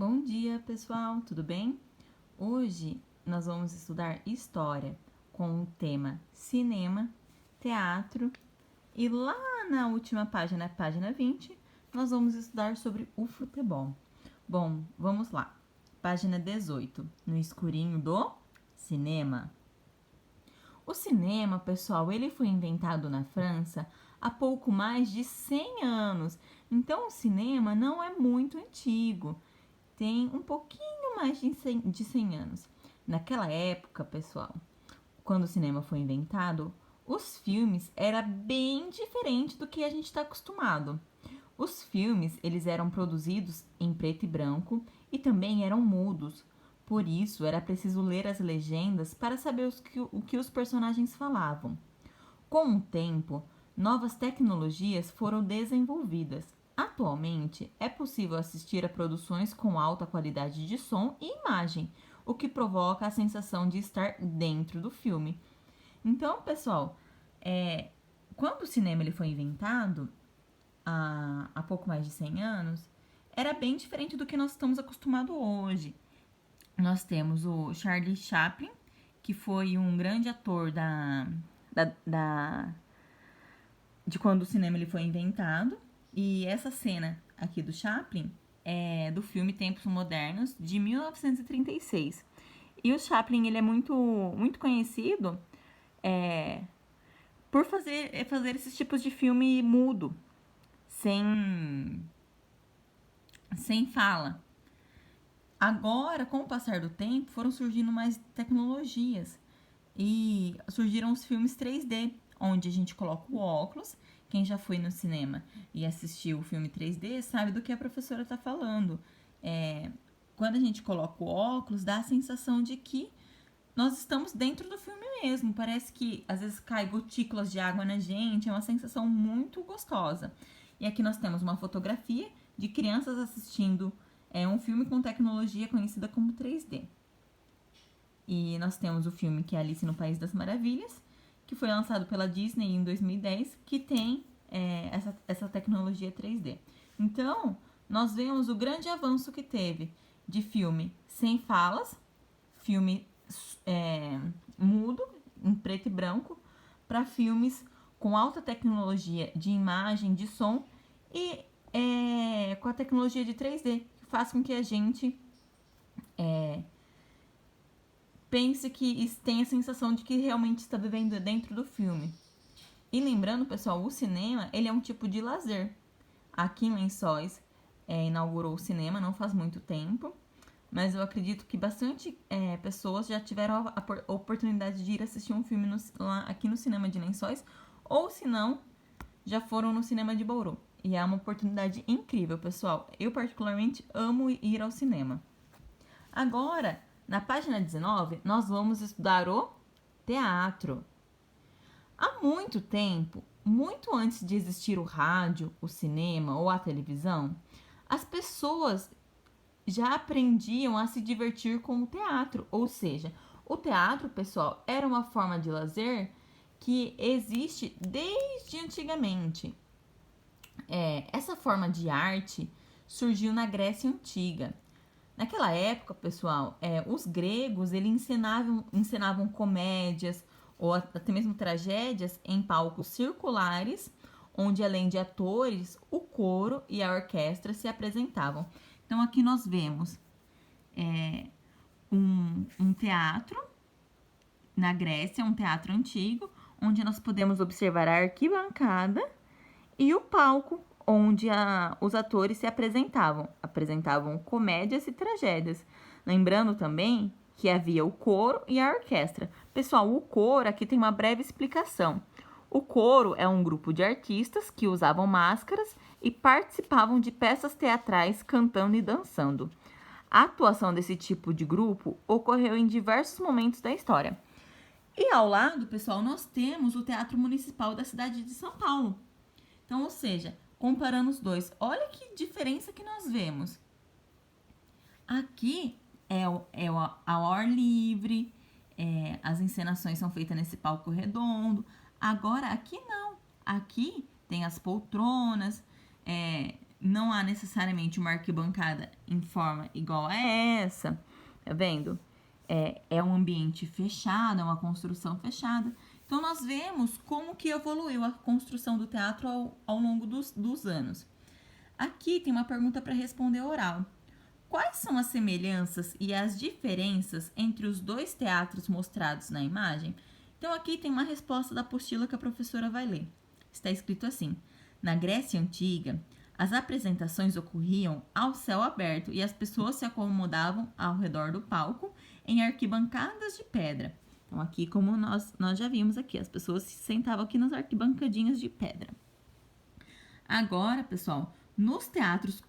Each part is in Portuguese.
Bom dia, pessoal, tudo bem? Hoje nós vamos estudar história com o tema cinema, teatro e lá na última página, página 20, nós vamos estudar sobre o futebol. Bom, vamos lá. Página 18, no escurinho do cinema. O cinema, pessoal, ele foi inventado na França há pouco mais de 100 anos. Então, o cinema não é muito antigo. Tem um pouquinho mais de 100 anos. Naquela época, pessoal, quando o cinema foi inventado, os filmes era bem diferente do que a gente está acostumado. Os filmes, eles eram produzidos em preto e branco e também eram mudos. Por isso, era preciso ler as legendas para saber o que os personagens falavam. Com o tempo, novas tecnologias foram desenvolvidas. Atualmente, é possível assistir a produções com alta qualidade de som e imagem, o que provoca a sensação de estar dentro do filme. Então, pessoal, quando o cinema ele foi inventado, há pouco mais de 100 anos, era bem diferente do que nós estamos acostumados hoje. Nós temos o Charlie Chaplin, que foi um grande ator de quando o cinema ele foi inventado. E essa cena aqui do Chaplin é do filme Tempos Modernos, de 1936. E o Chaplin ele é muito conhecido por fazer esses tipos de filme mudo, sem fala. Agora, com o passar do tempo, foram surgindo mais tecnologias e surgiram os filmes 3D, onde a gente coloca o óculos. Quem já foi no cinema e assistiu o filme 3D sabe do que a professora está falando. Quando a gente coloca o óculos, dá a sensação de que nós estamos dentro do filme mesmo. Parece que às vezes cai gotículas de água na gente, é uma sensação muito gostosa. E aqui nós temos uma fotografia de crianças assistindo um filme com tecnologia conhecida como 3D. E nós temos o filme que é Alice no País das Maravilhas, que foi lançado pela Disney em 2010, que tem essa tecnologia 3D. Então, nós vemos o grande avanço que teve de filme sem falas, filme mudo, em preto e branco, para filmes com alta tecnologia de imagem, de som e com a tecnologia de 3D, que faz com que a gente pense que tenha a sensação de que realmente está vivendo dentro do filme. E lembrando, pessoal, o cinema ele é um tipo de lazer. Aqui em Lençóis inaugurou o cinema não faz muito tempo, mas eu acredito que bastante pessoas já tiveram a oportunidade de ir assistir um filme aqui no cinema de Lençóis, ou se não, já foram no cinema de Bauru. E é uma oportunidade incrível, pessoal. Eu particularmente amo ir ao cinema. Agora, na página 19, nós vamos estudar o teatro. Há muito tempo, muito antes de existir o rádio, o cinema ou a televisão, as pessoas já aprendiam a se divertir com o teatro. Ou seja, o teatro, pessoal, era uma forma de lazer que existe desde antigamente. Essa forma de arte surgiu na Grécia Antiga. Naquela época, pessoal, os gregos eles encenavam comédias ou até mesmo tragédias em palcos circulares, onde além de atores, o coro e a orquestra se apresentavam. Então aqui nós vemos um teatro na Grécia, um teatro antigo, onde nós podemos observar a arquibancada e o palco onde os atores se apresentavam comédias e tragédias. Lembrando também que havia o coro e a orquestra. Pessoal, o coro aqui tem uma breve explicação. O coro é um grupo de artistas que usavam máscaras e participavam de peças teatrais cantando e dançando. A atuação desse tipo de grupo ocorreu em diversos momentos da história. E ao lado, pessoal, nós temos o Teatro Municipal da cidade de São Paulo. Então, ou seja, comparando os dois, olha que diferença que nós vemos. Aqui ao ar livre, as encenações são feitas nesse palco redondo. Agora, aqui não. Aqui tem as poltronas, não há necessariamente uma arquibancada em forma igual a essa, tá vendo? É um ambiente fechado, é uma construção fechada. Então, nós vemos como que evoluiu a construção do teatro ao longo dos anos. Aqui tem uma pergunta para responder oral. Quais são as semelhanças e as diferenças entre os dois teatros mostrados na imagem? Então, aqui tem uma resposta da apostila que a professora vai ler. Está escrito assim: na Grécia Antiga, as apresentações ocorriam ao céu aberto e as pessoas se acomodavam ao redor do palco em arquibancadas de pedra. Então, aqui, como nós já vimos aqui, as pessoas se sentavam aqui nas arquibancadinhas de pedra. Agora, pessoal, nos teatros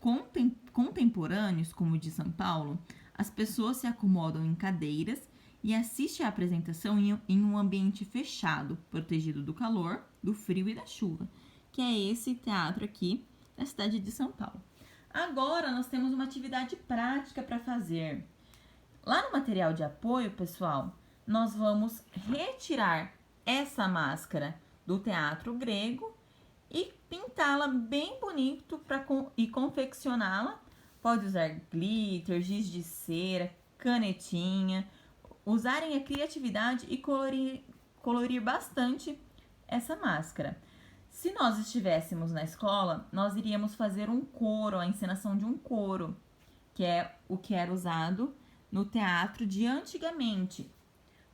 contemporâneos, como o de São Paulo, as pessoas se acomodam em cadeiras e assistem à apresentação em um ambiente fechado, protegido do calor, do frio e da chuva, que é esse teatro aqui na cidade de São Paulo. Agora, nós temos uma atividade prática para fazer. Lá no material de apoio, pessoal, nós vamos retirar essa máscara do teatro grego e pintá-la bem bonito e confeccioná-la. Pode usar glitter, giz de cera, canetinha, usarem a criatividade e colorir bastante essa máscara. Se nós estivéssemos na escola, nós iríamos fazer um coro, a encenação de um coro, que é o que era usado no teatro de antigamente.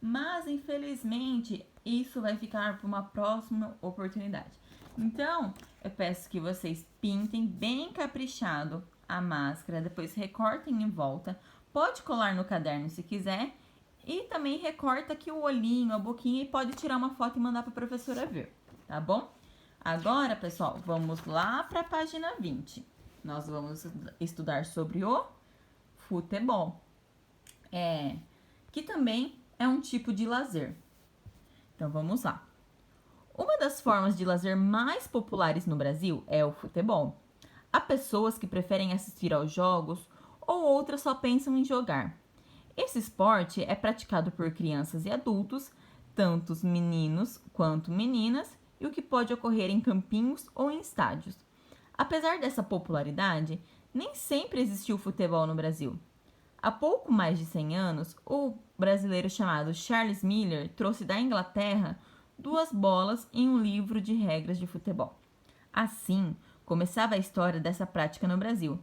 Mas, infelizmente, isso vai ficar para uma próxima oportunidade. Então, eu peço que vocês pintem bem caprichado a máscara, depois recortem em volta. Pode colar no caderno se quiser. E também recorta aqui o olhinho, a boquinha e pode tirar uma foto e mandar para a professora ver, tá bom? Agora, pessoal, vamos lá para a página 20. Nós vamos estudar sobre o futebol, que também é um tipo de lazer. Então, vamos lá. Uma das formas de lazer mais populares no Brasil é o futebol. Há pessoas que preferem assistir aos jogos ou outras só pensam em jogar. Esse esporte é praticado por crianças e adultos, tanto meninos quanto meninas, e o que pode ocorrer em campinhos ou em estádios. Apesar dessa popularidade, nem sempre existiu futebol no Brasil. Há pouco mais de 100 anos, o brasileiro chamado Charles Miller trouxe da Inglaterra 2 bolas em um livro de regras de futebol. Assim, começava a história dessa prática no Brasil.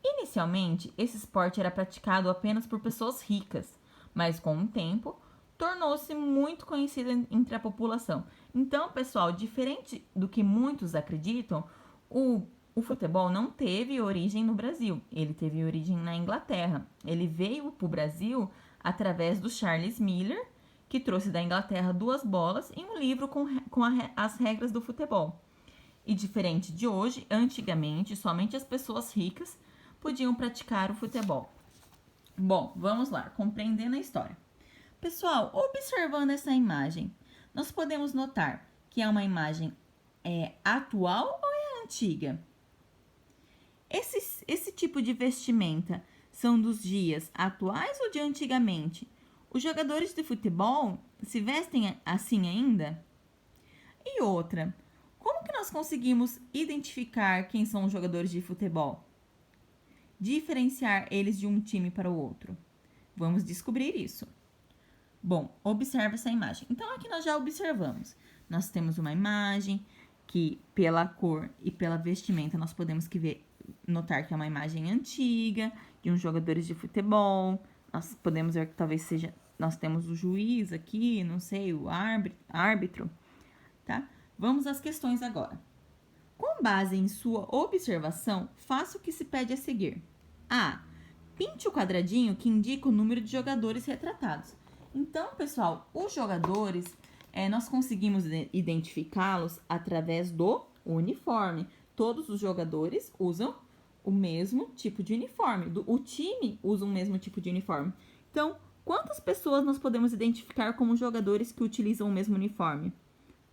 Inicialmente, esse esporte era praticado apenas por pessoas ricas, mas com o tempo, tornou-se muito conhecido entre a população. Então, pessoal, diferente do que muitos acreditam, o futebol não teve origem no Brasil, ele teve origem na Inglaterra. Ele veio para o Brasil através do Charles Miller, que trouxe da Inglaterra 2 bolas e um livro com as regras do futebol. E diferente de hoje, antigamente, somente as pessoas ricas podiam praticar o futebol. Bom, vamos lá, compreendendo a história. Pessoal, observando essa imagem, nós podemos notar que é uma imagem atual ou é antiga? Esse tipo de vestimenta são dos dias atuais ou de antigamente? Os jogadores de futebol se vestem assim ainda? E outra, como que nós conseguimos identificar quem são os jogadores de futebol? Diferenciar eles de um time para o outro. Vamos descobrir isso. Bom, observa essa imagem. Então, aqui nós já observamos. Nós temos uma imagem que, pela cor e pela vestimenta, nós podemos notar que é uma imagem antiga, de uns jogadores de futebol. Nós podemos ver que talvez seja... Nós temos o juiz aqui, não sei, o árbitro, tá? Vamos às questões agora. Com base em sua observação, faça o que se pede a seguir. A. Pinte o quadradinho que indica o número de jogadores retratados. Então, pessoal, os jogadores, nós conseguimos identificá-los através do uniforme. Todos os jogadores usam o mesmo tipo de uniforme. O time usa o mesmo tipo de uniforme. Então, quantas pessoas nós podemos identificar como jogadores que utilizam o mesmo uniforme?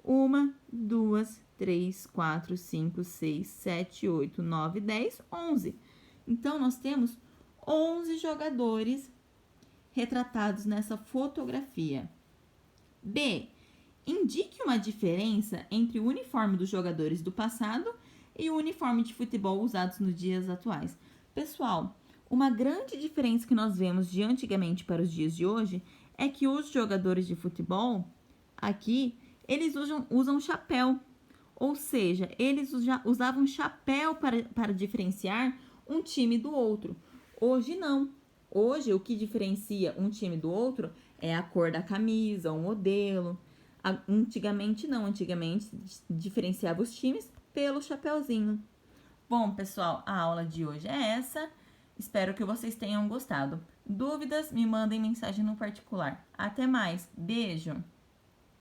1, 2, 3, 4, 5, 6, 7, 8, 9, 10, 11. Então, nós temos 11 jogadores retratados nessa fotografia. B. Indique uma diferença entre o uniforme dos jogadores do passado e o uniforme de futebol usados nos dias atuais. Pessoal, uma grande diferença que nós vemos de antigamente para os dias de hoje é que os jogadores de futebol, aqui, eles usam chapéu. Ou seja, eles usavam chapéu para diferenciar um time do outro. Hoje não. Hoje, o que diferencia um time do outro é a cor da camisa, o modelo. Antigamente não. Antigamente diferenciava os times pelo chapéuzinho. Bom, pessoal, a aula de hoje é essa. Espero que vocês tenham gostado. Dúvidas, me mandem mensagem no particular. Até mais. Beijo!